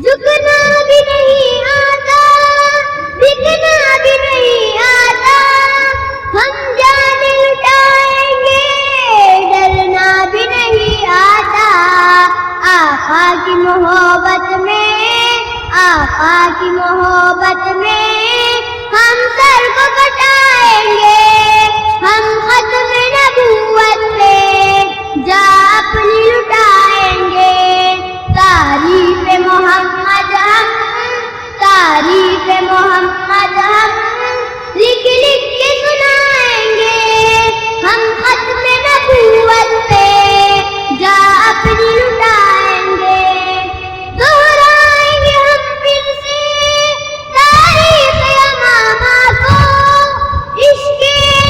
جھکنا بھی نہیں آتا، بکنا بھی نہیں آتا، ہم جان لٹائیں گے، ڈرنا بھی نہیں آتا۔ آقا کی محبت میں، آقا کی محبت میں ہم سر کو کٹائیں گے، ہم ختم نبوت پہ جا اپنی لٹائیں گے۔ تعریف محمد ہم، تعریف محمد ہم لکھ لکھ کے سنائیں گے، ہم ختم نبوت پہ جا اپنی لٹائیں گے۔ دہرائیں گے ہم پھر سے تاریخ امامہ کو، عشق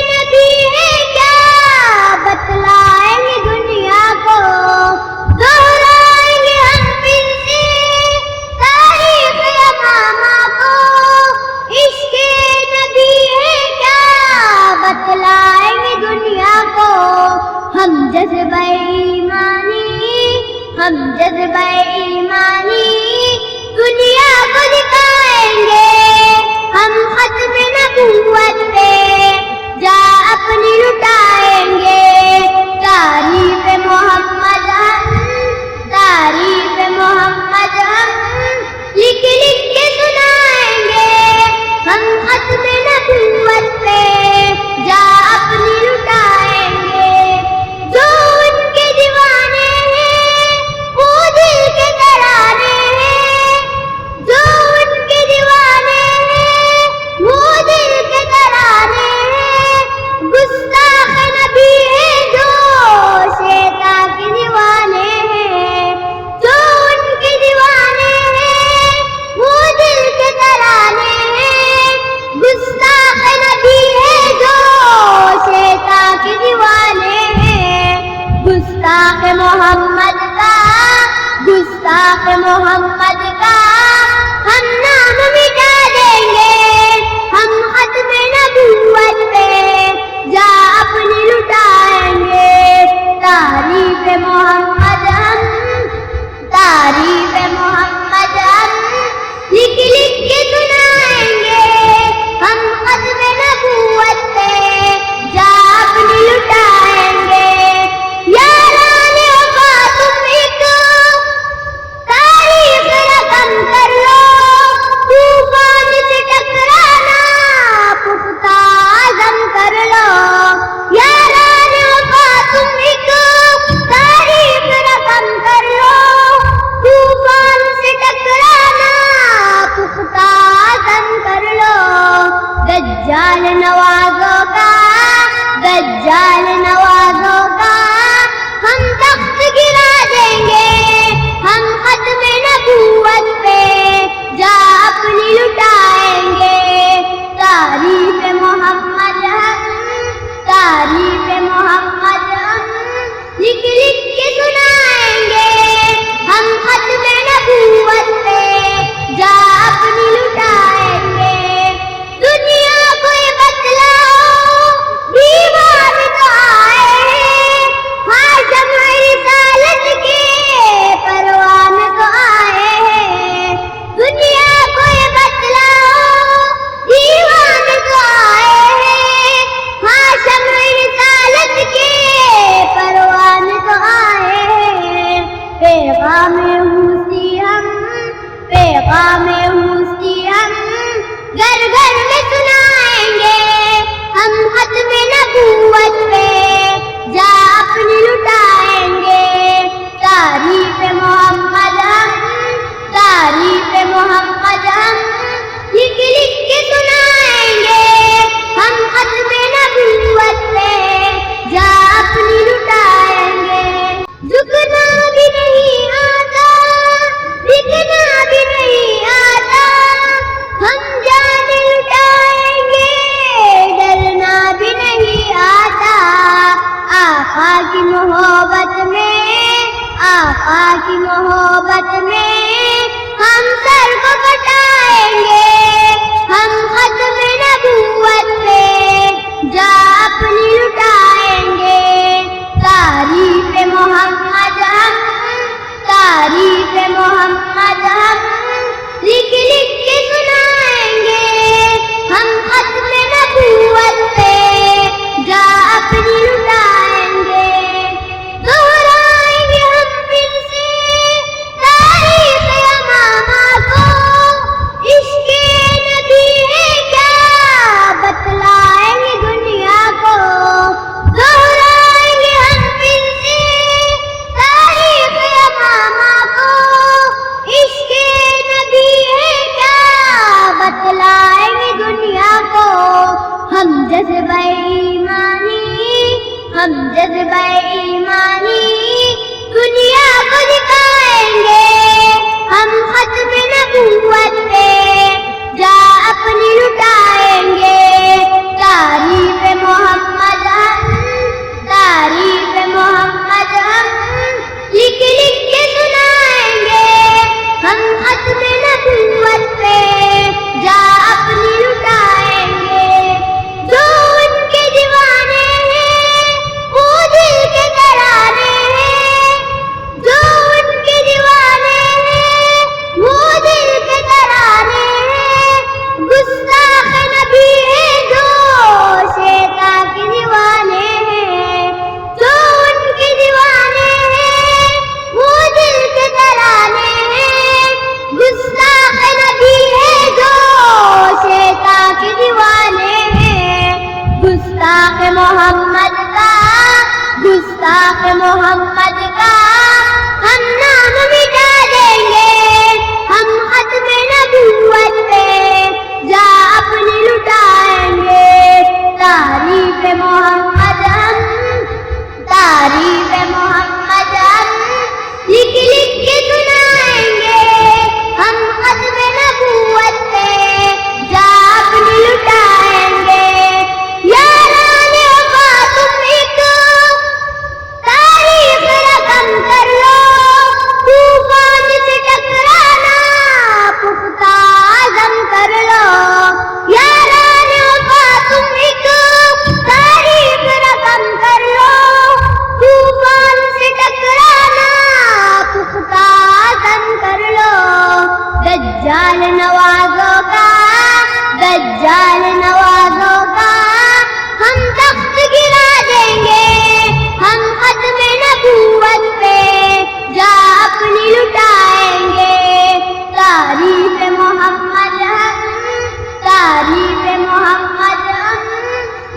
نبی ہے کیا بتلائیں گے دنیا کو۔ دہرائیں گے ہم پھر سے تاریخ امامہ کو، عشق نبی ہے کیا بتلائیں گے دنیا کو۔ ہم جذبہ ایمانی، ہم جذبہ ایمانی دنیا کو دکھائیں گے، ہم ختم نبوت پہ جا اپنی لٹائیں گے۔ تعریف محمد ہم، تعریف محمد ہم لکھ لکھ کے سنائیں گے، ہم ختم نبوت پہ جا اپنی لٹائیں گے۔ جو ان کے دیوانے ہیں وہ دل کے ترانے ہیں، جو ان کے دیوانے ہیں وہ دل کے ترانے ہیں، گستاخ نبی ہے جو شیطان کے دیوانے ہیں۔ جو ان کے دیوانے ہیں وہ دل کے ترانے ہیں، گستاخ نبی ہے جو شیطان کے دیوانے ہیں۔ گستاخ محمد کا، گستاخ محمد کا ہم نام مٹا دیں گے، ہم ختم نبوت پہ جا اپنی لٹائیں گے۔ تعریف محمد ہم، تعریف محمد ہم لکھ لکھ کے سنائیں گے، ہم ختم نبوت پہ جا اپنی لٹائیں گے۔ یاران وفا تم ایک تاریخ رقم ختم نبوت پہ جا اپنی لٹائیں گے. جو ان کے دیوانے ہیں وہ دل کے ترانے ہیں. جو ان کے دیوانے ہیں وہ دل کے ترانے ہیں. گستاخ نبی ہے جو شیطان کے دیوانے ہیں. جو ان کے دیوانے ہیں وہ دل کے ترانے ہیں. گستاخ نبی ہے جو شیطان کے دیوانے ہیں. گستاخ محمد کا گستاخ محمد کا ہم نام مٹا دیں گے. ہم ختم نبوت پہ جا اپنی لٹائیں گے. تعریف محمد ہم تعریف محمد ہم لکھ لکھ کے سنائیں گے. ہم ختم نبوت پہ جا اپنی لٹائیں گے. یاران وفا تم ایک تاریخ رقم کر لو. طوفان سے ٹکرانا پختہ عزم کر لو. یاران وفا تم ایک تاریخ رقم کر لو. طوفان سے ٹکرانا پختہ عزم کر لو. دجال نوازوں کا دجال نوازوں کا ہم تخت گرا دیں گے. ہم ختم نبوت پہ جا اپنی لٹائیں گے. تعریف محمد ہم تعریف محمد ہم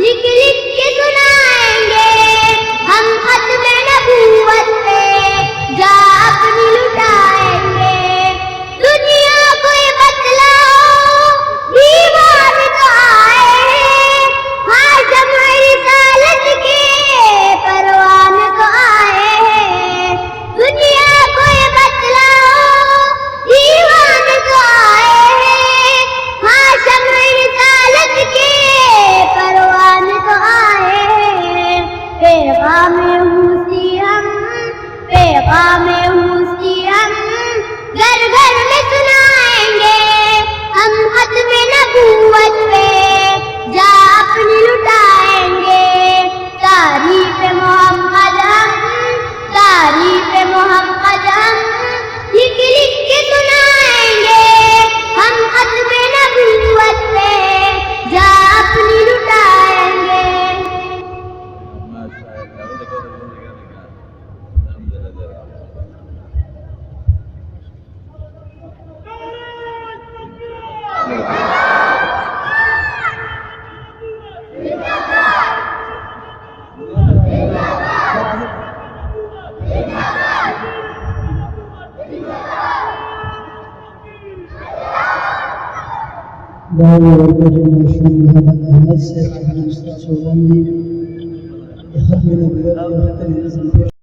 لکھ لکھ کے سنائیں گے. ہم ختم نبوت پہ جا اپنی لٹائیں گے. دنیا کو یہ بتلاؤ ایمان تو آئے ہیں. ہاشم رسالت کے پروان تو آئے ہیں. دنیا کو یہ بتلاؤ ایمان تو آئے ہیں. ہاشم رسالت کے پروان تو آئے ہیں. پیغام حوثی ہم پیغام حوثی ہم گھر گھر میں سنائیں گے. ہم ختم نبوت پہ جا اپنی لٹائیں گے. تعریف محمد ہم تعریف محمد ہم لکھ لکھ کے سنائیں گے. ہم ختم نبوت پہ جا اپنی لٹائیں گے. باب ورد المشهور هذا الناس عن المستشفى ختم نبوة